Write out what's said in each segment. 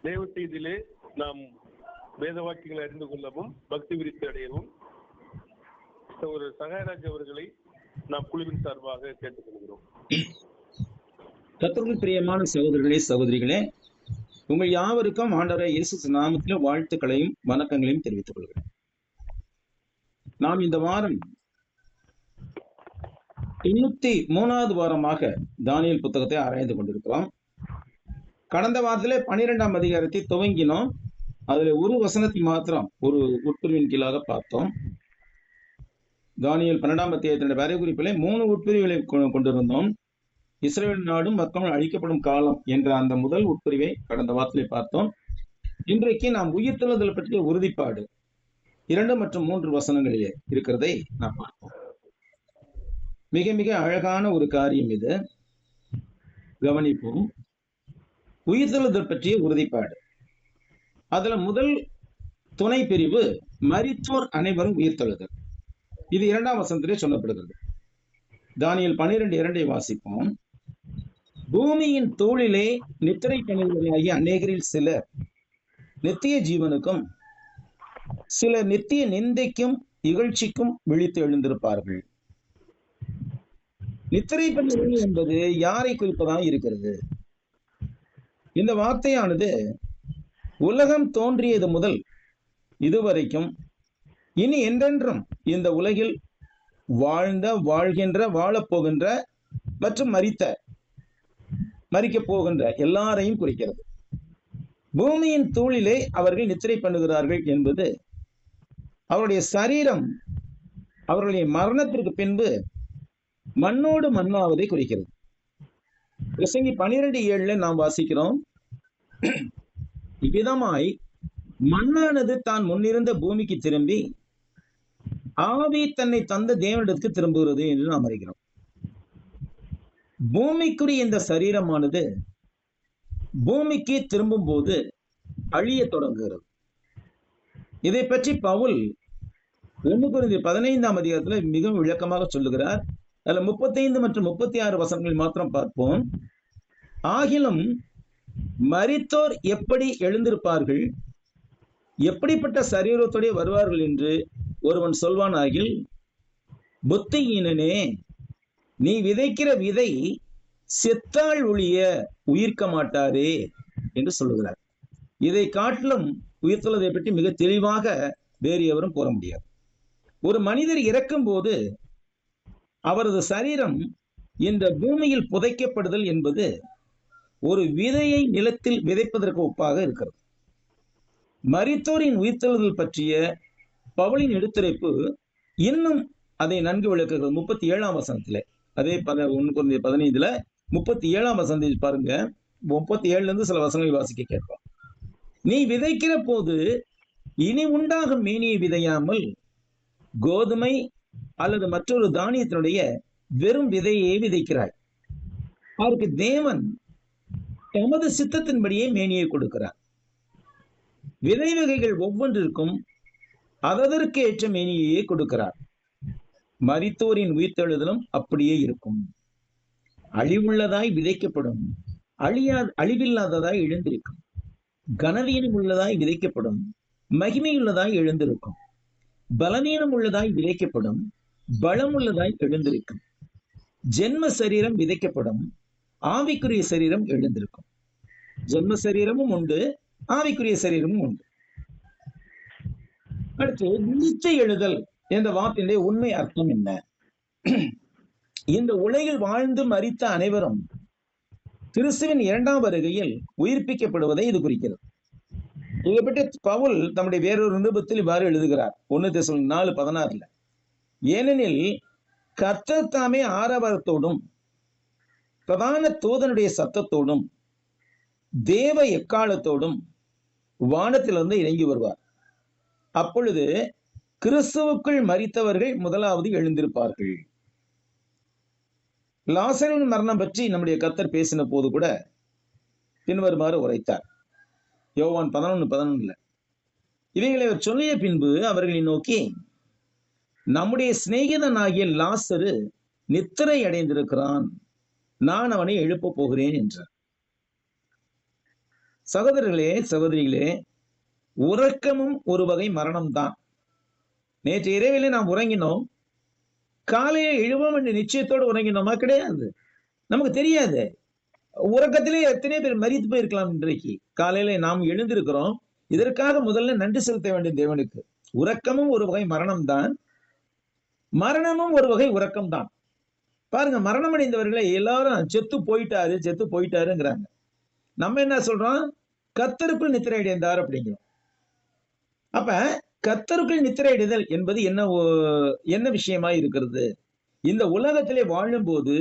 தேவ செய்தியிலே நாம் வேத வாக்கியங்களை அறிந்து கொள்ளவும் பக்தி விருத்தி அடையவும் ஒரு சகாயராஜ் அவர்களை நாம் குழுவின் சார்பாக கேட்டுக்கொள்கிறோம். கர்த்தருக்குள் பிரியமான சகோதரர்களே, சகோதரிகளே, உங்கள் யாவருக்கும் ஆண்டவராகிய இயேசு நாமத்திலே வாழ்த்துக்களையும் வணக்கங்களையும் தெரிவித்துக் கொள்கிறேன். நாம் இந்த வாரம் 93வது வாரமாக தானியேல் புத்தகத்தை ஆராய்ந்து கொண்டிருக்கிறோம். கடந்த வாரத்திலே 12ஆம் அதிகாரத்தை துவங்கினோம். அதுல ஒரு வசனத்தை மாத்திரம் ஒரு உட்பிரிவின் கீழாக பார்த்தோம். தானியேல் 12ஆம் அத்தியாயத்தினுடைய வரைகுறிப்பிலே 3 உட்பிரிவுகளை கொண்டிருந்தோம். இஸ்ரவேல் நாடும் மக்களும் அழிக்கப்படும் காலம் என்ற அந்த முதல் உட்பிரிவை கடந்த வாரத்திலே பார்த்தோம். இன்றைக்கு நாம் உயிர்த்தெழுதல் பற்றிய உறுதிப்பாடு 2 மற்றும் 3 வசனங்களிலே இருக்கிறதை நாம் பார்ப்போம். மிக மிக அழகான ஒரு காரியம் இது. கவனிப்போம். உயிர்த்தெழுதல் பற்றிய உறுதிப்பாடு. அதுல முதல் துணை பிரிவு மரித்தோர் அனைவரும் உயிர்த்தெழுதல். இது 2ஆம் வசனத்திலே சொல்லப்படுகிறது. தானியேல் 12:2 வாசிப்போம். பூமியின் தூளிலே நித்திரை பண்ணுவதாகிய அநேகரில் சிலர் நித்திய ஜீவனுக்கும் சிலர் நித்திய நிந்தைக்கும் இகழ்ச்சிக்கும் விழித்து எழுந்திருப்பார்கள். நித்திரை பண்ணுவது என்பது யாரை குறிப்பதாக இருக்கிறது? இந்த வார்த்தையானது உலகம் தோன்றியது முதல் இதுவரைக்கும் இனி என்றென்றும் இந்த உலகில் வாழ்ந்த, வாழ்கின்ற, வாழப்போகின்ற மற்றும் மரிக்கப் போகின்ற எல்லாரையும் குறிக்கிறது. பூமியின் தூளிலே அவர்கள் நித்திரை பண்ணுகிறார்கள் என்பது அவருடைய சரீரம் அவர்களுடைய மரணத்திற்கு பின்பு மண்ணோடு மண்ணாவதை குறிக்கிறது. பிரசங்கி 12:7 நாம் வாசிக்கிறோம். இவ்விதமாய் மண்ணானது தான் முன்னிருந்த பூமிக்கு திரும்பி ஆவி தன்னை தந்த தேவனிடத்துக்கு திரும்புகிறது என்று நாம் அறிகிறோம். பூமிக்குரிய இந்த சரீரமானது பூமிக்கு திரும்பும் போது அழிய தொடங்குகிறது. இதை பற்றி பவுல் 1 கொரிந்தியர் 15ஆம் அதிகாரத்துல மிகவும் விளக்கமாக சொல்லுகிறார். அதுல 35 மற்றும் 36 வசனங்களில் மாத்திரம் பார்ப்போம். ஆகிலும் மரித்தோர் எப்படி எழுந்திருப்பார்கள், எப்படிப்பட்ட சரீரத்தோடு வருவார்கள் என்று ஒருவன் சொல்வானாகில், புத்தியீனனே, நீ விதைக்கிற விதை செத்தால் ஒழிய உயிர்க்க மாட்டாரே என்று சொல்லுகிறார். இதை காட்டிலும் உயிர்த்தெழுதலை பற்றி மிக தெளிவாக வேறு எவரும் கூற முடியாது. ஒரு மனிதர் இறக்கும் போது அவரது சரீரம் இந்த பூமியில் புதைக்கப்படுதல் என்பது ஒரு விதையை நிலத்தில் விதைப்பதற்கு ஒப்பாக இருக்கிறது. மரித்தோரின் உயிர்த்தெழுதல் பற்றிய பவுலின் எடுத்துரைப்பு இன்னும் அதை நன்கு விளக்குகிறது. 37ஆம் வசனத்திலே, அதே 1 கொரிந்தியர் 15 37ஆம் வசனத்தில் பாருங்க. 37 சில வசனங்களை வாசிக்க கேட்போம். நீ விதைக்கிற போது இனி உண்டாகும் மேனியை விதையாமல் கோதுமை அல்லது மற்றொரு தானியத்தினுடைய வெறும் விதையை விதைக்கிறாய். அவருக்கு தேவன் தமது சித்தத்தின்படியே மேனியை கொடுக்கிறார். விதை வகைகள் ஒவ்வொன்றிற்கும் அதற்கு ஏற்ற மேனியையே கொடுக்கிறார். மரித்தோரின் உயிர்த்தெழுதலும் அப்படியே இருக்கும். அழிவுள்ளதாய் விதைக்கப்படும், அழிவில்லாததாய் எழுந்திருக்கும். கனவீனம் உள்ளதாய் விதைக்கப்படும், மகிமையுள்ளதாய் எழுந்திருக்கும். பலவீனம் உள்ளதாய் விதைக்கப்படும், பலம் உள்ளதாய் எழுந்திருக்கும். ஜென்ம சரீரம் விதைக்கப்படும், ஆவிக்குரிய சரீரம் எழுந்திருக்கும். ஜென்ம சரீரமும் உண்டு, ஆவிக்குரிய சரீரமும் உண்டு. அடுத்து நித்திய எழுதல் என்ற வார்த்தையினுடைய உண்மை அர்த்தம் என்ன? இந்த உலகில் வாழ்ந்து மரித்த அனைவரும் கிறிஸ்துவின் 2ஆம் வருகையில் உயிர்ப்பிக்கப்படுவதை இது குறிக்கிறது. இதை பற்றி பவுல் தம்முடைய வேறொரு நிருபத்தில் இவ்வாறு எழுதுகிறார். 1 தெசலோனிக்கர் 4:16. ஏனெனில் கர்த்தர் தாமே ஆரவாரத்தோடும் பிரதான தூதனுடைய சத்தத்தோடும் தேவ எக்காலத்தோடும் வானத்திலிருந்து இறங்கி வருவார். அப்பொழுது கிறிஸ்துவுக்குள் மரித்தவர்கள் முதலாவது எழுந்திருப்பார்கள். லாசருவின் மரணம் பற்றி நம்முடைய கர்த்தர் பேசின போது கூட பின்வருமாறு உரைத்தார். யோவான் 11:11. இவைகளை அவர் சொல்லிய பின்பு அவர்களை நோக்கி, நம்முடைய சிநேகிதனாகிய லாசரு நித்திரை அடைந்திருக்கிறான், நான் அவனை எழுப்ப போகிறேன் என்றார். சகோதரர்களே, சகோதரிகளே, உறக்கமும் ஒரு வகை மரணம் தான். நேற்று இரவிலே நாம் உறங்கினோம், காலையில் எழுவோம் என்ற நிச்சயத்தோடு உறங்கினோமா? கிடையாது. நமக்கு தெரியாது. உறக்கத்திலே எத்தனை பேர் மரித்து போயிருக்கலாம். இன்றைக்கு காலையில நாம் எழுந்திருக்கிறோம். இதற்காக முதல்ல நன்றி செலுத்த வேண்டும் தேவனுக்கு. உறக்கமும் ஒரு வகை மரணம் தான், மரணமும் ஒரு வகை உறக்கம் தான். பாருங்க, மரணம் அடைந்தவர்களை எல்லாரும் செத்து போயிட்டாருங்கிறாங்க. நம்ம என்ன சொல்றோம்? கர்த்தருக்குள் நித்திரை அடைந்தார் அப்படிங்கிறோம். அப்ப கர்த்தருக்குள் நித்திரை அடைதல் என்பது என்ன விஷயமா இருக்கிறது? இந்த உலகத்திலே வாழும் போது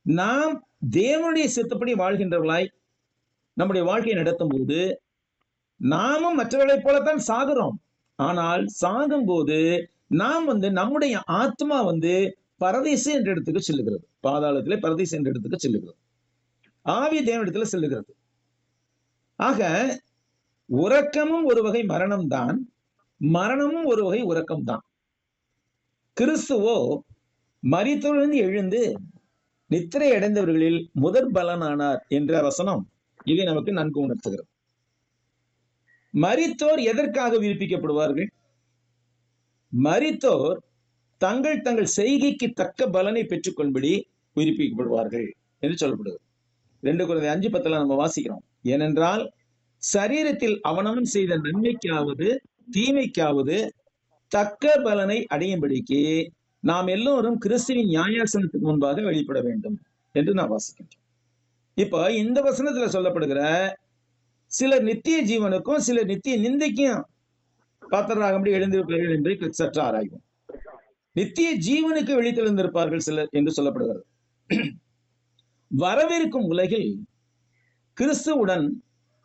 நாம் தேவனுடைய சித்தப்படி வாழ்கின்றவர்களாய் நம்முடைய வாழ்க்கையை நடத்தும் போது நாமும் மற்றவர்களைப் போலத்தான் சாகிறோம். ஆனால் சாகும் போது நாம் நம்முடைய ஆத்மா பரதீசு என்ற இடத்துக்கு செல்லுகிறது. பாதாளத்திலே பரதீசு என்ற இடத்துக்கு செல்லுகிறது. ஆவி தேவனிடத்துல செல்லுகிறது. ஆக உறக்கமும் ஒரு வகை மரணம் தான், மரணமும் ஒரு வகை உறக்கம் தான். கிறிஸ்துவோ மரித்தோரிலிருந்து எழுந்து நித்திரை அடைந்தவர்களில் முதற் பலனானார் என்ற வசனம் இதை நமக்கு நன்கு உணர்த்துகிறது. மரித்தோர் எதற்காக உயிர்ப்பிக்கப்படுவார்கள்? மரித்தோர் தங்கள் தங்கள் செய்கைக்கு தக்க பலனை பெற்றுக்கொள்படி உயிர்ப்பிக்கப்படுவார்கள் என்று சொல்லப்படுகிறது. 2 Corinthians 5:10 நம்ம வாசிக்கிறோம். ஏனென்றால் சரீரத்தில் அவனவன் செய்த நன்மைக்காவது தீமைக்காவது தக்க பலனை அடையும்படிக்கு நாம் எல்லோரும் கிறிஸ்துவின் நியாயாசனத்துக்கு முன்பாக வெளிப்பட வேண்டும் என்று நான் வாசிக்கின்றோம். இப்ப இந்த வசனத்துல சொல்லப்படுகிற சிலர் நித்திய ஜீவனுக்கும் சிலர் நித்திய நிந்தைக்கும் பாத்திரராகும்படி எழுந்திருப்பார்கள் என்று சற்று ஆராய்வோம். நித்திய ஜீவனுக்கு வெளித்தெழுந்திருப்பார்கள் சிலர் என்று சொல்லப்படுகிறது. வரவிருக்கும் உலகில் கிறிஸ்துவுடன்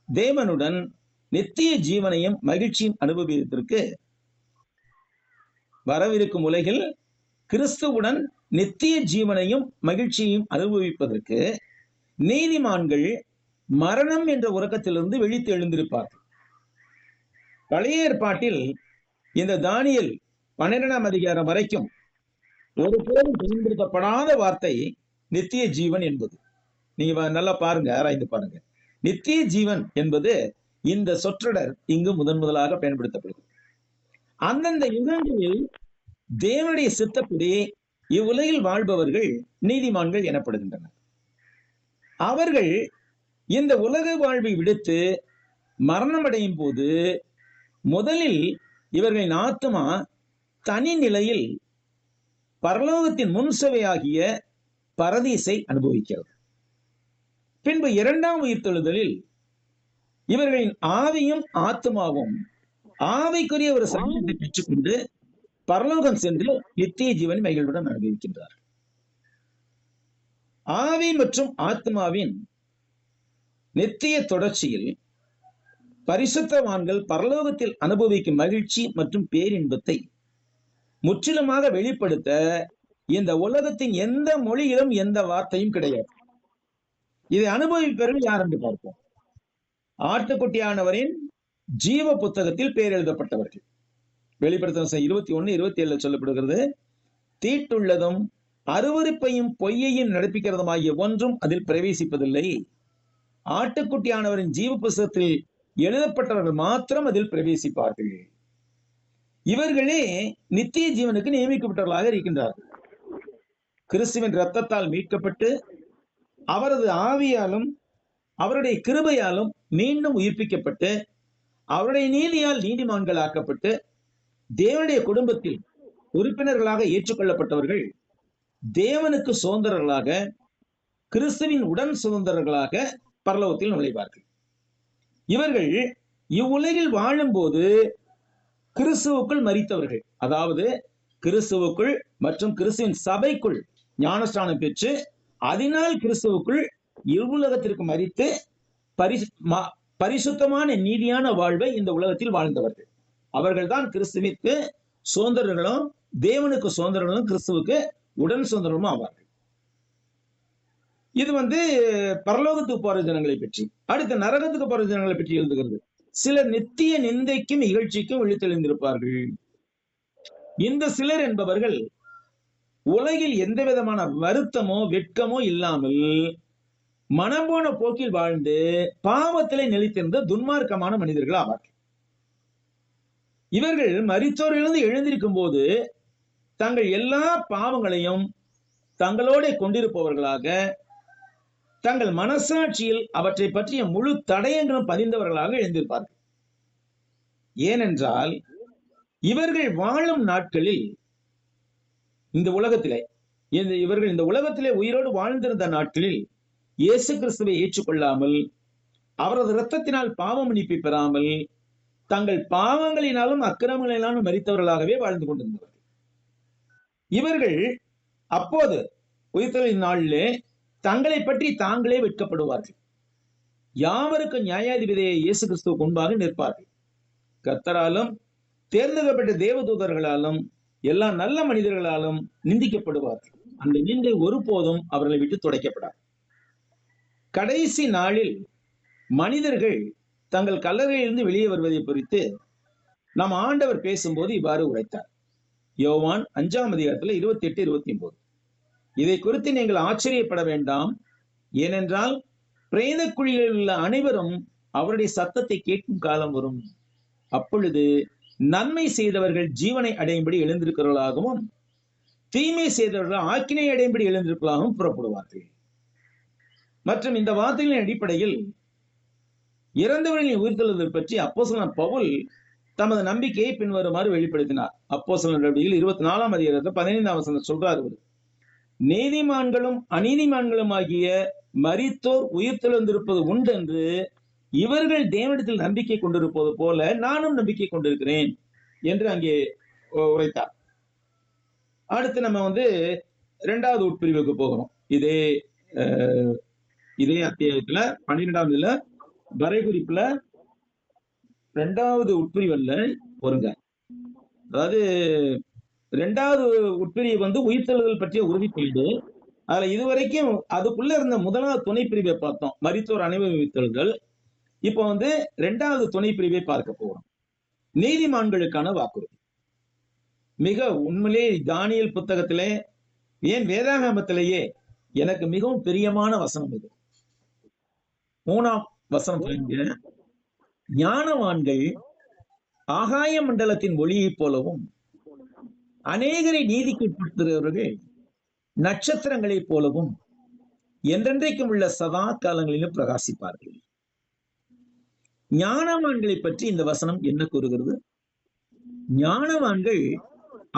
தேவனுடன் நித்திய ஜீவனையும் மகிழ்ச்சியும் அனுபவிப்பதற்கு வரவிருக்கும் உலகில் கிறிஸ்துவுடன் நித்திய ஜீவனையும் மகிழ்ச்சியையும் அனுபவிப்பதற்கு நீதிமான்கள் மரணம் என்ற உறக்கத்திலிருந்து விழித்து எழுந்திருப்பார்கள். பழைய ஏற்பாட்டில் இந்த தானியேல் 12ஆம் அதிகாரம் வரைக்கும் ஒருபோதும் பயன்படுத்தப்படாத வார்த்தை நித்திய ஜீவன் என்பது. நீங்க நல்லா பாருங்க, ஆராய்ந்து பாருங்க. நித்திய ஜீவன் என்பது இந்த சொற்றொடர் இங்கு முதலாக பயன்படுத்தப்படுகிறது. அந்தந்த யுகங்களில் தேவனுடைய சித்தப்படி இவ்வுலகில் வாழ்பவர்கள் நீதிமான்கள் எனப்படுகின்றனர். அவர்கள் இந்த உலக வாழ்வை விடுத்து மரணம் அடையும் போது முதலில் இவர்களின் ஆத்மா தனி நிலையில் பரலோகத்தின் முன்சவையாகிய பரதீசை அனுபவிக்கிறது. பின்பு 2ஆம் உயிர்த்தெழுதலில் இவர்களின் ஆவியும் ஆத்மாவும் ஆவிக்குரிய ஒரு சரீரத்தை பெற்றுக்கொண்டு பரலோகம் சென்று நித்திய ஜீவன் மகிழ்வுடன் அனுபவிக்கின்றார். ஆவி மற்றும் ஆத்மாவின் நித்திய தொடர்ச்சியில் பரிசுத்தவான்கள் பரலோகத்தில் அனுபவிக்கும் மகிழ்ச்சி மற்றும் பேரின்பத்தை முற்றிலுமாக வெளிப்படுத்த இந்த உலகத்தின் எந்த மொழியிலும் எந்த வார்த்தையும் கிடையாது. இதை அனுபவிப்பவர்கள் யார் என்று பார்ப்போம். ஆட்டுக்குட்டியானவரின் ஜீவ புத்தகத்தில் பெயர் எழுதப்பட்டவர்கள். வெளிப்படுத்தின 21:27 சொல்லப்படுகிறது. தீட்டுள்ளதும் அருவருப்பையும் பொய்யையும் நடப்பிக்கிறதுமாகிய ஒன்றும் அதில் பிரவேசிப்பதில்லை. ஆட்டுக்குட்டியானவரின் ஜீவ புத்தகத்தில் எழுதப்பட்டவர்கள் மாத்திரம் அதில் பிரவேசிப்பார்கள். இவர்களே நித்திய ஜீவனுக்கு நியமிக்கப்பட்டவர்களாக இருக்கின்றார்கள். கிறிஸ்துவின் இரத்தத்தால் மீட்கப்பட்டு அவரது ஆவியாலும் அவருடைய கிருபையாலும் மீண்டும் உயிர்ப்பிக்கப்பட்டு அவருடைய நீதியால் நீதிமான்கள் ஆக்கப்பட்டு தேவனுடைய குடும்பத்தில் உறுப்பினர்களாக ஏற்றுக்கொள்ளப்பட்டவர்கள் தேவனுக்கு சுதந்திரர்களாக கிறிஸ்துவின் உடன் சுதந்திரர்களாக பரலோகத்தில் நுழைவார்கள். இவர்கள் இவ்வுலகில் வாழும் போது கிறிஸ்துவுக்குள் மரித்தவர்கள், அதாவது கிறிஸ்துவுக்குள் மற்றும் கிறிஸ்துவின் சபைக்குள் ஞானஸ்நானம் பெற்று அதனால் கிறிஸ்துவுக்குள் இவ்வுலகத்திற்கு மரித்து பரிசுத்தமான நீதியான வாழ்வை இந்த உலகத்தில் வாழ்ந்தவர்கள். அவர்கள்தான் கிறிஸ்துவிற்கு சுதந்திரர்களும் தேவனுக்கு சுதந்திரங்களும் கிறிஸ்துவுக்கு உடன் சுதந்திரமும் ஆவார்கள். இது பரலோகத்துக்கு போற ஜனங்களை பற்றி. அடுத்த நரகத்துக்கு போற ஜனங்களை பற்றி எழுதுகிறது. சிலர் நித்திய நிந்தைக்கும் இகழ்ச்சிக்கும் விழித்தெழுந்திருப்பார்கள். இந்த சிலர் என்பவர்கள் உலகில் எந்த விதமான வருத்தமோ வெட்கமோ இல்லாமல் மனம் போன போக்கில் வாழ்ந்து பாவத்திலே நிலைத்திருந்த துன்மார்க்கமான மனிதர்கள் ஆவார்கள். இவர்கள் மரித்தோரிலிருந்து எழுந்திருக்கும் போது தங்கள் எல்லா பாவங்களையும் தங்களோட கொண்டிருப்பவர்களாக, தங்கள் மனசாட்சியில் அவற்றை பற்றிய முழு தடயங்களும் பதிந்தவர்களாக எழுந்திருப்பார்கள். ஏனென்றால் இவர்கள் வாழும் நாட்களில் இவர்கள் இந்த உலகத்திலே உயிரோடு வாழ்ந்திருந்த நாட்களில் இயேசு கிறிஸ்துவை ஏற்றுக்கொள்ளாமல், அவரது இரத்தத்தினால் பாவ மன்னிப்பை பெறாமல், தங்கள் பாவங்களினாலும் அக்கிரமங்களினாலும் மரித்தவர்களாகவே வாழ்ந்து கொண்டிருந்தவர்கள். இவர்கள் அப்போது உயிர்த்தெழுதலின் நாளிலே தங்களை பற்றி தாங்களே வெட்கப்படுவார்கள். யாவருக்கு நியாயாதிபதியை இயேசு கிறிஸ்துவுக்கு முன்பாக நிற்பார்கள். கர்த்தராலும் தேர்ந்தெடுக்கப்பட்ட தேவதூதர்களாலும் எல்லா நல்ல மனிதர்களாலும் நிந்திக்கப்படுவார்கள். அந்த நிந்தை ஒருபோதும் அவர்களை விட்டு துடைக்கப்படாது. கடைசி நாளில் மனிதர்கள் தங்கள் கல்லறையிலிருந்து வெளியே வருவதை குறித்து நம் ஆண்டவர் பேசும்போது இவ்வாறு உரைத்தார். யோவான் 5ஆம் அதிகாரத்தில் 28, 29. இதை குறித்து நீங்கள் ஆச்சரியப்பட வேண்டாம். ஏனென்றால் பிரேத குழிகளில் உள்ள அனைவரும் அவருடைய சத்தத்தை கேட்கும் காலம் வரும். அப்பொழுது நன்மை செய்தவர்கள் ஜீவனை அடையும்படி எழுந்திருக்கிறவர்களாகவும், தீமை செய்தவர்கள் ஆக்கினை அடையும்படி எழுந்திருக்கிறவர்களாகவும் புறப்படுவார்கள். மற்றும் இந்த வார்த்தைகளின் அடிப்படையில் இறந்தவர்களின் உயிர்த்தெழுதல் பற்றி அப்போஸ்தலன் பவுல் தமது நம்பிக்கையை பின்வருமாறு வெளிப்படுத்தினார். அப்போஸ்தலர் நடவடிக்கைகள் 24ஆம் அதிகாரத்தில் 15ஆம் வசனம் சொல்றார். நீதிமான்களும் அநீதிமான்களும் ஆகிய மரித்தோர் உயிர்த்தெழுந்திருப்பது உண்டென்று இவர்கள் தேவனிடத்தில் நம்பிக்கை கொண்டிருப்பது போல நானும் நம்பிக்கை கொண்டிருக்கிறேன் என்று அங்கே உரைத்தார். அடுத்து நம்ம 2வது உட்பிரிவுக்கு போகிறோம். இதே அத்தியாயத்துல 12ஆம் வரைகுறிப்புல 2வது உட்பிரிவல்ல பொருங்க. அதாவது 2வது உட்பிரிவு உயிர்த்தெழுதல் பற்றிய உறுதிப்பாடு. அதுல இதுவரைக்கும் அதுக்குள்ள இருந்த 1வது துணை பிரிவை பார்த்தோம், மரித்தோர் அனைவரும் உயிர்த்தெழுதல். இப்போ 2வது துணை பிரிவை பார்க்க போகிறோம், நீதிமான்களுக்கான வாக்குறுதி. மிக உண்மையிலே தானியேல் புத்தகத்திலே, ஏன் வேதாகமத்திலேயே எனக்கு மிகவும் பிரியமான வசனம் இது. 3ஆம் வசனம், ஞானவான்கள் ஆகாய மண்டலத்தின் ஒளியைப் போலவும் அநேகரை நீதிக்கு உட்படுத்துகிறவர்கள் நட்சத்திரங்களைப் போலவும் என்றென்றைக்கும் உள்ள சதா காலங்களிலும் பிரகாசிப்பார்கள். ஞானவான்களை பற்றி இந்த வசனம் என்ன கூறுகிறது? ஞானவான்கள்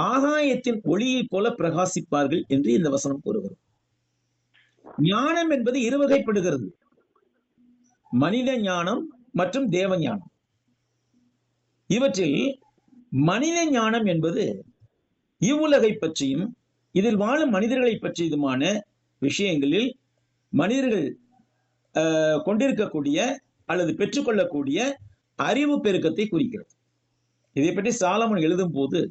ஆகாயத்தின் ஒளியைப் போல பிரகாசிப்பார்கள் என்று இந்த வசனம் கூறுகிறது. ஞானம் என்பது இருவகைப்படுகிறது, மனித ஞானம் மற்றும் தேவ ஞானம். இவற்றில் மனித ஞானம் என்பது இவ்வுலகை பற்றியும் இதில் வாழும் மனிதர்களை பற்றியதுமான விஷயங்களில் மனிதர்கள் கொண்டிருக்கக்கூடிய அல்லது பெற்றுக்கொள்ளக்கூடிய அறிவு பெருக்கத்தை குறிக்கிறது. இதை பற்றி சாலமோன் எழுதும் போது,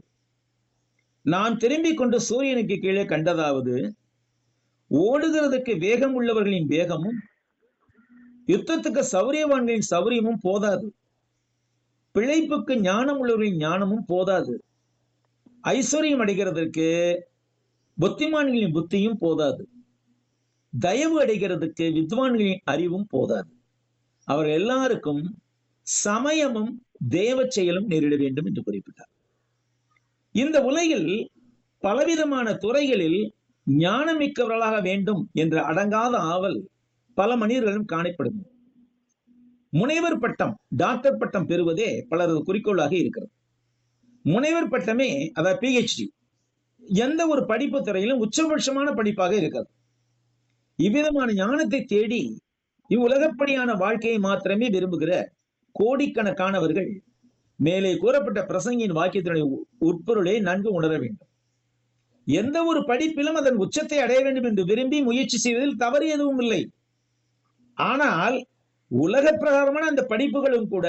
நான் திரும்பிக் கொண்டு சூரியனுக்கு கீழே கண்டதாவது, ஓடுகிறதுக்கு வேகம் உள்ளவர்களின் வேகமும் யுத்தத்துக்கு சௌரியவான்களின் சௌரியமும் போதாது, பிழைப்புக்கு ஞானம் உள்ளவர்களின் ஞானமும் போதாது, ஐஸ்வர்யம் அடைகிறதற்கு புத்திமான்களின் புத்தியும் போதாது, தயவு அடைகிறதுக்கு வித்வான்களின் அறிவும் போதாது. அவர்கள் எல்லாருக்கும் சமயமும் தேவ செயலும் நேரிட வேண்டும் என்று குறிப்பிட்டார். இந்த உலகில் பலவிதமான துறைகளில் ஞானமிக்கவர்களாக வேண்டும் என்ற அடங்காத ஆவல் பல மனிதர்களும் காணப்படும். முனைவர் பட்டம், டாக்டர் பட்டம் பெறுவதே பலரது குறிக்கோளாக இருக்கிறது. முனைவர் பட்டமே, அதாவது PhD, எந்த ஒரு படிப்பு துறையிலும் உச்சபட்சமான படிப்பாக இருக்கிறது. இவ்விதமான ஞானத்தை தேடி இவ்வுலகப்படியான வாழ்க்கையை மாத்திரமே விரும்புகிற கோடிக்கணக்கானவர்கள் மேலே கூறப்பட்ட பிரசங்கியின் வாக்கியத்தினுடைய உட்பொருளை நன்கு உணர வேண்டும். எந்த ஒரு படிப்பிலும் அதன் உச்சத்தை அடைய வேண்டும் என்று விரும்பி முயற்சி செய்வதில் தவறு எதுவும் இல்லை. ஆனால் உலக பிரகாரமான அந்த படிப்புகளும் கூட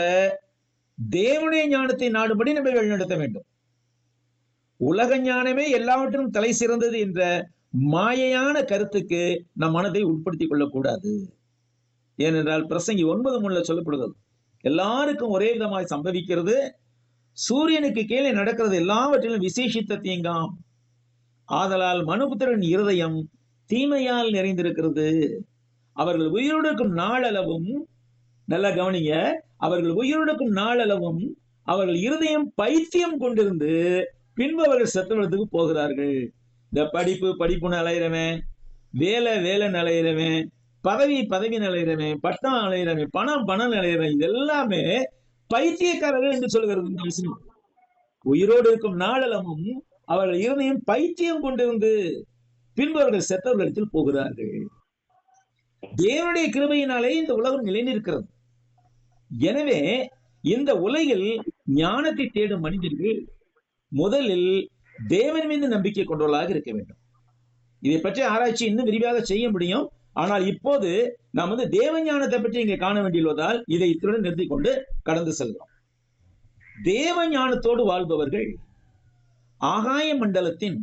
தேவனுடைய ஞானத்தை நாடுபடி நம்ம வழிநடத்த வேண்டும். உலக ஞானமே எல்லாவற்றிலும் தலை சிறந்தது என்ற மாயையான கருத்துக்கு நம் மனதை உட்படுத்திக் கொள்ளக்கூடாது. ஏனென்றால் பிரசங்கி 9:3 சொல்லப்படுகிறது, எல்லாருக்கும் ஒரே விதமாய் சம்பவிக்கிறது, சூரியனுக்கு கீழே நடக்கிறது எல்லாவற்றிலும் விசேஷித்த தீங்காம், ஆதலால் மனுபுத்திரன் இருதயம் தீமையால் நிறைந்திருக்கிறது, அவர்கள் உயிரோடு இருக்கும் நாளளவும், நல்லா கவனிங்க, அவர்கள் உயிரோடு இருக்கும் நாளளவும் அவர்கள் இருதயம் பைத்தியம் கொண்டிருந்து பின்பு அவர்கள் செத்தவனத்துக்கு போகிறார்கள். இந்த படிப்புன்னு அலையிறவன், வேலைன்னு அலையிறவன், பதவி அலையிறவன், பட்டம் அலையிறவன், பணம் அலையிறவன், இது எல்லாமே பைத்தியக்காரர்கள் என்று சொல்கிறது இந்த வசனம். உயிரோடு இருக்கும் நாளளவும் அவர்கள் இருதயம் பைத்தியம் கொண்டிருந்து பின்பு அவர்கள் செத்தவர்களிடத்தில் போகிறார்கள். தேவனுடைய கிருபையினாலே இந்த உலகம் நிலைநிற்கிறது. எனவே இந்த உலகில் ஞானத்தை தேடும் மனிதர்கள் முதலில் தேவன் மீது நம்பிக்கை கொண்டவர்களாக இருக்க வேண்டும். இதை பற்றி ஆராய்ச்சி இன்னும் விரிவாக செய்ய முடியும். ஆனால் இப்போது நாம் தேவ ஞானத்தை பற்றி இங்கே காண வேண்டியுள்ளதால் இதை இத்துடன் நிறுத்திக் கொண்டு கடந்து செல்கிறோம். தேவ ஞானத்தோடு வாழ்பவர்கள் ஆகாய மண்டலத்தின்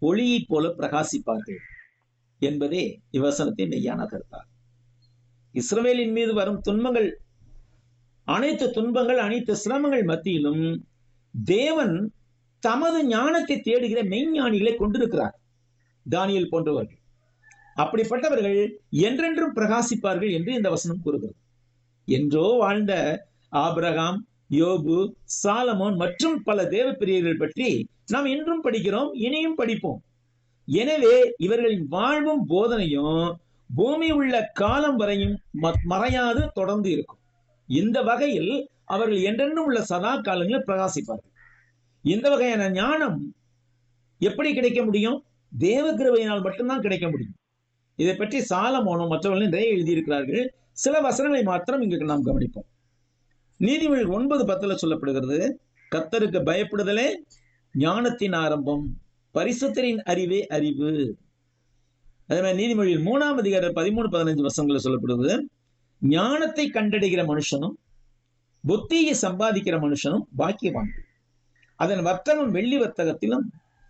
ஒளியைப் போல பிரகாசிப்பார்கள் என்பதே இவ்வசனத்தின் மெய்யான கருத்தார். இஸ்ரவேலின் மீது வரும் துன்பங்கள், அனைத்து சிரமங்கள் மத்தியிலும் தேவன் தமது ஞானத்தை தேடுகிற மெய்ஞானிகளை கொண்டிருக்கிறார். தானியேல் போன்றவர்கள், அப்படிப்பட்டவர்கள் என்றென்றும் பிரகாசிப்பார்கள் என்று இந்த வசனம் கூறுகிறது. என்றோ வாழ்ந்த ஆபிரகாம், யோபு, சாலமோன் மற்றும் பல தேவ பிரியர்கள் பற்றி நாம் இன்றும் படிக்கிறோம், இனியும் படிப்போம். எனவே இவர்களின் வாழ்வும் போதனையும் பூமி உள்ள காலம் வரையும் மறையாது தொடர்ந்து இருக்கும். இந்த வகையில் அவர்கள் என்றென்றும் உள்ள சதா காலங்களில் பிரகாசிப்பார்கள். இந்த வகையான ஞானம் எப்படி கிடைக்க முடியும்? தேவ கிருபையினால் மட்டும்தான் கிடைக்க முடியும். இதை பற்றி சாலமோனும் மற்றவர்களும் நிறைய எழுதியிருக்கிறார்கள். சில வசனங்களை மாத்திரம் இங்கு நாம் கவனிப்போம். நீதிமொழிகள் 9:10 சொல்லப்படுகிறது, கர்த்தருக்கு பயப்படுதலே ஞானத்தின் ஆரம்பம், பரிசுத்தரின் அறிவே அறிவு. அதே மாதிரி நீதிமொழியில் 3ஆம் அதிகாரம் 13-15 வசனங்கள் சொல்லப்படுகிறது, ஞானத்தை கண்டடைகிற மனுஷனும் புத்தியை சம்பாதிக்கிற மனுஷனும் பாக்கியவான். அதன் வர்த்தகம் வெள்ளி வர்த்தகத்திலும்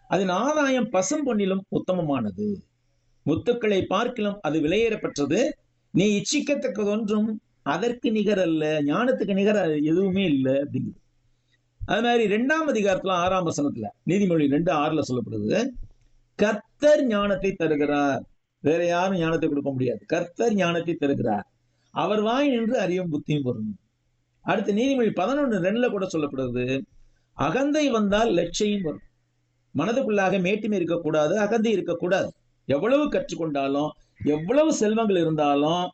அதன் ஆதாயம் பசும் பொன்னிலும் உத்தமமானது. முத்துக்களை பார்க்கிலும் அது விலையேறப்பட்டது. நீ இச்சிக்கத்தக்கதொன்றும் அதற்கு நிகர் அல்ல. ஞானத்துக்கு நிகர் எதுவுமே இல்லை அப்படிங்குது. அது மாதிரி 2ஆம் அதிகாரத்துல 6ஆம் வசனத்துல நீதிமொழி 2:6 சொல்லப்படுது, கர்த்தர் ஞானத்தை தருகிறார். வேற யாரும் ஞானத்தை கொடுக்க முடியாது. கர்த்தர் ஞானத்தை தருகிறார், அவர் வாய் நின்று அறியும் புத்தியும் வரும். அடுத்து நீதிமொழி 11:2 கூட சொல்லப்படுது, அகந்தை வந்தால் லட்சையும் வரும். மனதுக்குள்ளாக மேட்டுமை இருக்கக்கூடாது, அகந்தை இருக்கக்கூடாது. எவ்வளவு கற்றுக்கொண்டாலும், எவ்வளவு செல்வங்கள் இருந்தாலும்,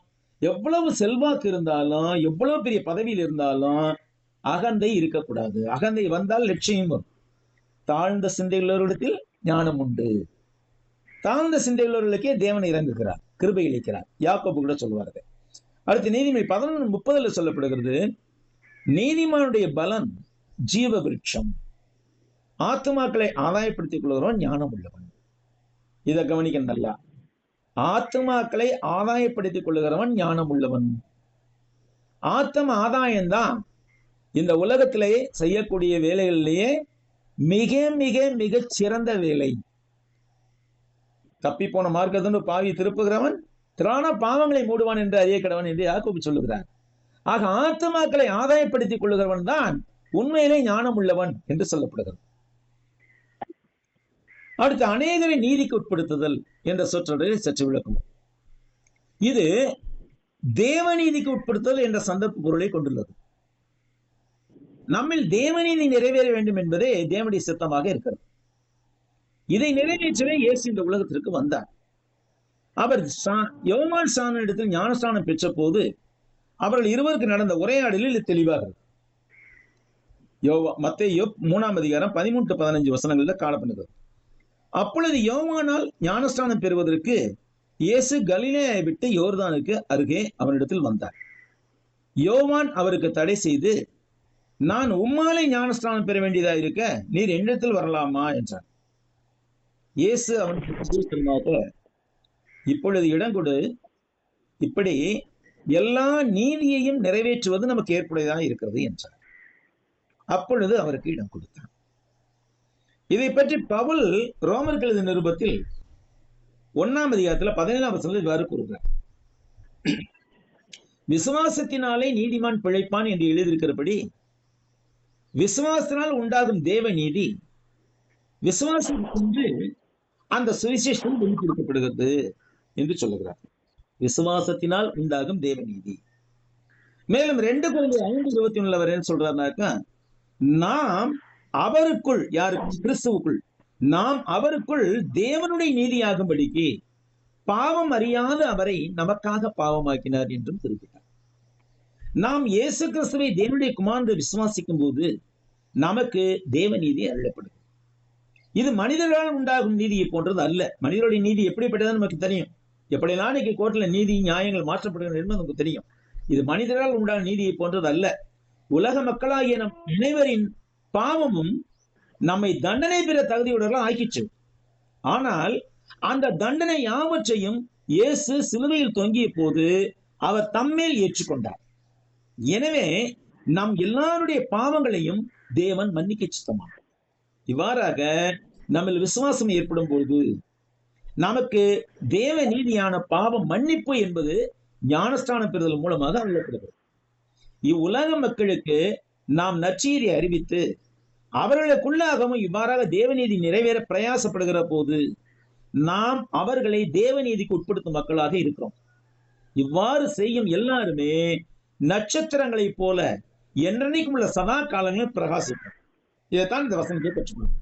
எவ்வளவு செல்வாக்கு இருந்தாலும், எவ்வளவு பெரிய பதவியில் இருந்தாலும் அகந்தை இருக்கக்கூடாது. அகந்தை வந்தால் லட்சியம் வரும். தாழ்ந்த சிந்தையுள்ளவர்களிடத்தில் ஞானம் உண்டு. தாழ்ந்த சிந்தையுள்ளவர்களுக்கே தேவனை இறங்குகிறார், கிருபை அளிக்கிறார். யாக்கோபு கூட சொல்வார்கள். அடுத்து நீதிமொழி 11:30 சொல்லப்படுகிறது, நீதிமானுடைய பலன் ஜீவ விருட்சம், ஆத்துமாக்களை ஆதாயப்படுத்திக் கொள்கிறவன் ஞானம் உள்ளவன். இதை கவனிக்க நல்லா. ஆத்துமாக்களை ஆதாயப்படுத்திக் கொள்ளுகிறவன் ஞானம் உள்ளவன். ஆத்தம ஆதாயம்தான் இந்த உலகத்திலேயே செய்யக்கூடிய வேலைகளிலேயே மிக மிக மிக சிறந்த வேலை. தப்பி போன மார்க்கத்தோடு பாவி திருப்புகிறவன் திராண பாவங்களை மூடுவான் என்று அறிய கடவன் என்று யாக்கோபு சொல்லுகிறார். ஆக ஆத்துமாக்களை ஆதாயப்படுத்திக் கொள்ளுகிறவன் தான் உண்மையிலே ஞானம் உள்ளவன் என்று சொல்லப்படுகிறது. அடுத்து அநேகரை நீதிக்கு உட்படுத்துதல் என்ற சொற்றொடரை சற்று விளக்கும். இது தேவநீதிக்கு உட்படுத்துதல் என்ற சந்தர்ப்ப பொருளை கொண்டுள்ளது. நம்மில் தேவநீதி நிறைவேற வேண்டும் என்பதே தேவனுடைய சித்தமாக இருக்கிறது. இதை நிறைவேற்றவே இயேசு இந்த உலகத்திற்கு வந்தார். அவர் யோவான் ஸ்நானனிடத்தில் ஞானஸ்நானம் பெற்ற போது அவர்கள் இருவருக்கு நடந்த உரையாடலில் இது தெளிவாகிறது. மத்தேயு 3ஆம் அதிகாரம் 13-15 வசனங்களில் காணப்படுகிறது. அப்பொழுது யோவானால் ஞானஸ்நானம் பெறுவதற்கு இயேசு கலிலேயை விட்டு யோர்தானுக்கு அருகே அவனிடத்தில் வந்தார். யோவான் அவருக்கு தடை செய்து, நான் உம்மாலே ஞானஸ்நானம் பெற வேண்டியதா இருக்க நீர் என்னிடத்தில் வரலாமா என்றார். இயேசு அவனுக்கு, இப்பொழுது இடம் கொடு, இப்படி எல்லா நீதியையும் நிறைவேற்றுவது நமக்கு ஏற்புடையதாக இருக்கிறது என்றார். அப்பொழுது அவருக்கு இடம் கொடுத்தார். இதை பற்றி பவுல் ரோமருக்கு எழுதிய நிருபத்தில் 1ஆம் அதிகாரத்தில் 17ஆம் வசனத்தில் இவ்வாறு கூறுகிறார், விசுவாசத்தினாலே நீதிமான் பிழைப்பான் என்று எழுதியிருக்கிறபடி விசுவாசத்தினால் உண்டாகும் தேவ நீதி விசுவாசம் என்று அந்த சுவிசேஷம் வெளிப்படுத்தப்படுகிறது என்று சொல்லுகிறார். விசுவாசத்தினால் உண்டாகும் தேவநீதி. மேலும் 2 Corinthians 5:21 அவர் என்ன சொல்றாருனாக்கா, நாம் அவருக்குள், யாருக்கு? கிறிஸ்துவுக்குள், நாம் அவருக்குள் தேவனுடைய நீதியாகும்படிக்கு பாவம் அறியாத அவரை நமக்காக பாவமாக்கினார் என்றும் குறிப்பிட்டார். நாம் இயேசு கிறிஸ்துவை தேவனுடைய குமாரனை விசுவாசிக்கும் போது நமக்கு தேவநீதி அருளப்படுது. இது மனிதர்களால் உண்டாகும் நீதியை போன்றது அல்ல. மனிதனுடைய நீதி எப்படிப்பட்டதுன்னு நமக்கு தெரியும். எப்படிலாம் இன்னைக்கு கோர்ட்ல நீதி நியாயங்கள் மாற்றப்படுகிறது என்பது நமக்கு தெரியும். இது மனிதர்களால் உண்டான நீதியை போன்றது அல்ல. உலக மக்களாகிய நம் அனைவரின் பாவமும் நம்மை தண்டனை பெற தகுதியுடையவர்களாக ஆக்கிச்சு. ஆனால் அந்த தண்டனை யாவற்றையும் இயேசு சிலுவையில் தொங்கிய போது அவர் தம்மேல் ஏற்றுக்கொண்டார். எனவே நம் எல்லாருடைய பாவங்களையும் தேவன் மன்னிக்க சித்தமானார். இவ்வாறாக நம்ம விசுவாசம் ஏற்படும் போது நமக்கு தேவ நீதியான பாவம் மன்னிப்பு என்பது ஞானஸ்தானம் பெறுதல் மூலமாக அருளப்படுகிறது. இவ்வுலக மக்களுக்கு நாம் நற்செய்தி அறிவித்து அவர்களுக்குள்ளாகவும் இவ்வாறாக தேவநீதி நிறைவேற பிரயாசப்படுகிற போது நாம் அவர்களை தேவநீதிக்கு உட்படுத்தும் மக்களாக இருக்கிறோம். இவ்வாறு செய்யும் எல்லாருமே நட்சத்திரங்களைப் போல என்றைக்கும் உள்ள சதா காலங்களில் பிரகாசிக்கும். இதைத்தான் இந்த வசனத்தை பெற்றுள்ளோம்.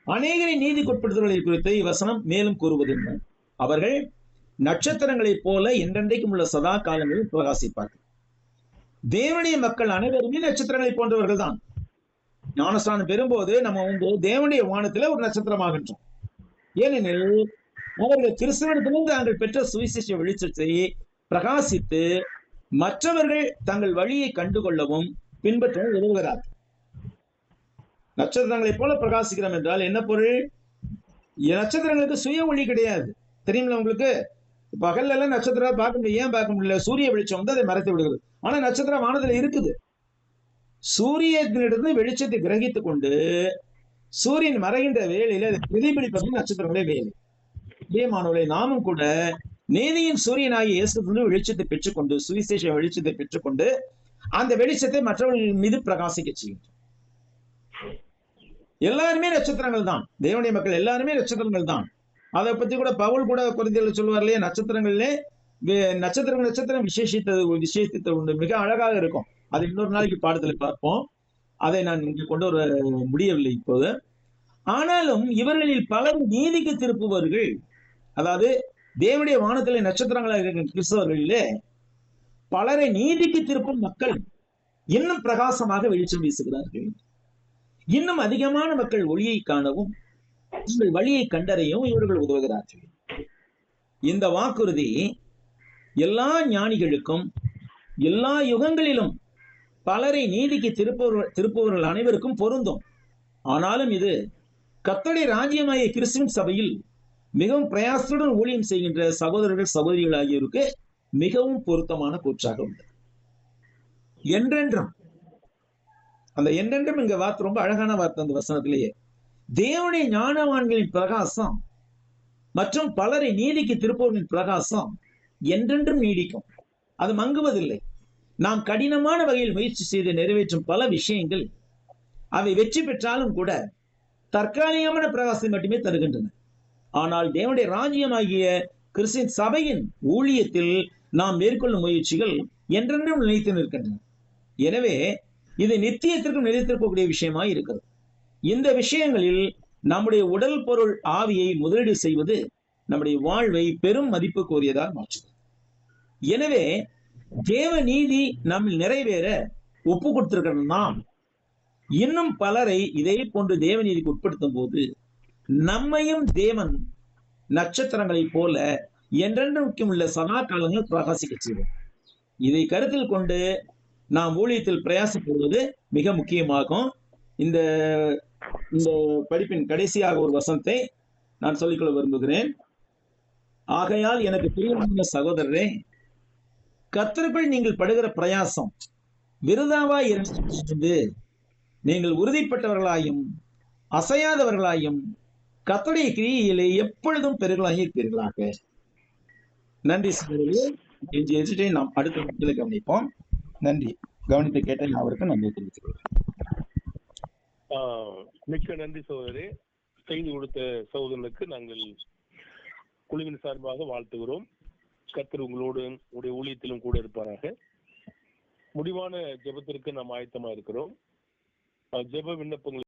அநேகரை நீதிக்குட்படுத்துவதை குறித்து இவ்வசனம் மேலும் கூறுவது என்ன? அவர்கள் நட்சத்திரங்களைப் போல என்றென்றைக்கும் உள்ள சதா காலங்களில் பிரகாசிப்பார்கள். தேவனுடைய மக்கள் அனைவருமே நட்சத்திரங்களை போன்றவர்கள் தான். ஞானஸ்தானம் பெறும்போது நம்ம தேவனுடைய வானத்தில ஒரு நட்சத்திரமாகின்றோம். ஏனெனில் அவர்கள் கிறிஸ்தவத்திலிருந்து தாங்கள் பெற்ற சுவிசேஷ வெளிச்சத்தை பிரகாசித்து மற்றவர்கள் தங்கள் வழியை கண்டுகொள்ளவும் பின்பற்றவும் உதவுகிறார். நட்சத்திரங்களை போல பிரகாசிக்கிறோம் என்றால் என்ன பொருள்? நட்சத்திரங்களுக்கு சுய ஒளி கிடையாது. தெரியுங்களா உங்களுக்கு? பகல்ல எல்லாம் நட்சத்திரம் பார்க்க முடியல. ஏன் பார்க்க முடியல? சூரிய வெளிச்சம் வந்து அதை மறைத்து விடுகிறது. ஆனா நட்சத்திரம் வானத்துல இருக்குது. சூரியத்தினிடத்து வெளிச்சத்தை கிரகித்துக் கொண்டு சூரியன் மறைகின்ற வேளையில அதை பிரதிபலிப்பது நட்சத்திரங்களே வேலை. மாணவர்களை நாமும் கூட நீதியின் சூரியனாகிய இயேசுவிலிருந்து வெளிச்சத்தை பெற்றுக்கொண்டு, சுவிசேஷ வெளிச்சத்தை பெற்றுக்கொண்டு அந்த வெளிச்சத்தை மற்றவர்கள் மீது பிரகாசிக்க செய்யும். எல்லாருமே நட்சத்திரங்கள் தான். தேவனுடைய மக்கள் எல்லாருமே நட்சத்திரங்கள் தான். அதை பத்தி கூட பவுல் கூட கொரிந்தியர்ல சொல்லுவார் இல்லையா, நட்சத்திரம் விசேஷித்த உண்டு, மிக அழகாக இருக்கும். அது இன்னொரு நாளைக்கு பாடத்துல பார்ப்போம். அதை நான் இங்கே கொண்டு வர முடியவில்லை இப்போது. ஆனாலும் இவர்களில் பலர் நீதிக்கு திருப்புவர்கள், அதாவது தேவனுடைய வானத்திலே நட்சத்திரங்களாக இருக்கிற கிறிஸ்தவர்களிலே பலரை நீதிக்கு திருப்பும் மக்கள் இன்னும் பிரகாசமாக வெளிச்சம் வீசுகிறார்கள். இன்னும் அதிகமான மக்கள் ஒளியை காணவும் உங்கள் வழியை கண்டறியவும் இவர்கள் உதவுகிறார்கள். இந்த வாக்குறுதி எல்லா ஞானிகளுக்கும் எல்லா யுகங்களிலும் பலரை நீதிக்கு திருப்பவர்கள் அனைவருக்கும் பொருந்தும். ஆனாலும் இது கர்த்தருடைய ராஜ்யமாகிய கிறிஸ்துவின் சபையில் மிகவும் பிரயாசத்துடன் ஊழியம் செய்கின்ற சகோதரர்கள் சகோதரிகள் ஆகியோருக்கு மிகவும் பொருத்தமான கூற்றாக உள்ளது. என்றென்றும், அந்த என்றென்றும் இங்க வார்த்தை ரொம்ப அழகான வார்த்தை. அந்த வசனத்திலேயே தேவனுடைய ஞானவான்களின் பிரகாசம் மற்றும் பலரை நீதிக்கு திருப்பவர்களின் பிரகாசம் என்றென்றும் நீடிக்கும். அது மங்குவதில்லை. நாம் கடினமான வகையில் முயற்சி செய்து நிறைவேற்றும் பல விஷயங்கள் அவை வெற்றி பெற்றாலும் கூட தற்காலிகமான பிரகாசத்தை மட்டுமே தருகின்றன. ஆனால் தேவனுடைய ராஜ்யமாகிய கிறிஸ்துவின் சபையின் ஊழியத்தில் நாம் மேற்கொள்ளும் முயற்சிகள் என்றென்றும் நிலைத்து நிற்கின்றன. எனவே இது நித்தியத்திற்கும் நிலைத்திருக்கக்கூடிய விஷயமாய் இருக்கிறது. இந்த விஷயங்களில் நம்முடைய உடல் பொருள் ஆவியை முதலீடு செய்வது நம்முடைய வாழ்வை பெரும் மதிப்பு கோரியதாக மாற்றும். எனவே தேவ நீதி நம்மில் நிறைவேற ஒப்பு கொடுத்திருக்கிற நாம் இன்னும் பலரை இதே போன்று தேவநீதிக்கு உட்படுத்தும் போது நம்மையும் தேவன் நட்சத்திரங்களைப் போல என்றென்றும் உள்ள சதா காலங்கள் பிரகாசிக்க செய்வோம். இதை கருத்தில் கொண்டு நாம் ஊழியத்தில் பிரயாசப்படுவது மிக முக்கியமாகும். இந்த படிப்பின் கடைசியாக ஒரு வசனத்தை நான் சொல்லிக்கொள்ள விரும்புகிறேன். ஆகையால் எனக்கு பிரியமான சகோதரரே, கர்த்தருக்குள் நீங்கள் படுகிற பிரயாசம் விருதாவாய் இருந்து நீங்கள் உறுதிப்பட்டவர்களாயும் அசையாதவர்களாயும் கர்த்தருடைய கிரியையிலே எப்பொழுதும் பெருகலாகி இருப்பீர்களாக. நன்றி சகோதரர்களே. எஞ்சிய நாம் அடுத்த கவனிப்போம். நன்றி. கவனித்து கேட்ட அவருக்கு நன்றி தெரிவித்துக் கொள்கிறேன். மிக்க நன்றி சகோதரே. செய்தி கொடுத்த சகோதரனுக்கு நாங்கள் குழுவின் சார்பாக வாழ்த்துகிறோம். கர்த்தர் உங்களோடு உங்களுடைய ஊழியத்திலும் கூட இருப்பாராக. முடிவான ஜெபத்திற்கு நாம் ஆயத்தமா இருக்கிறோம். ஜெப விண்ணப்பங்கள்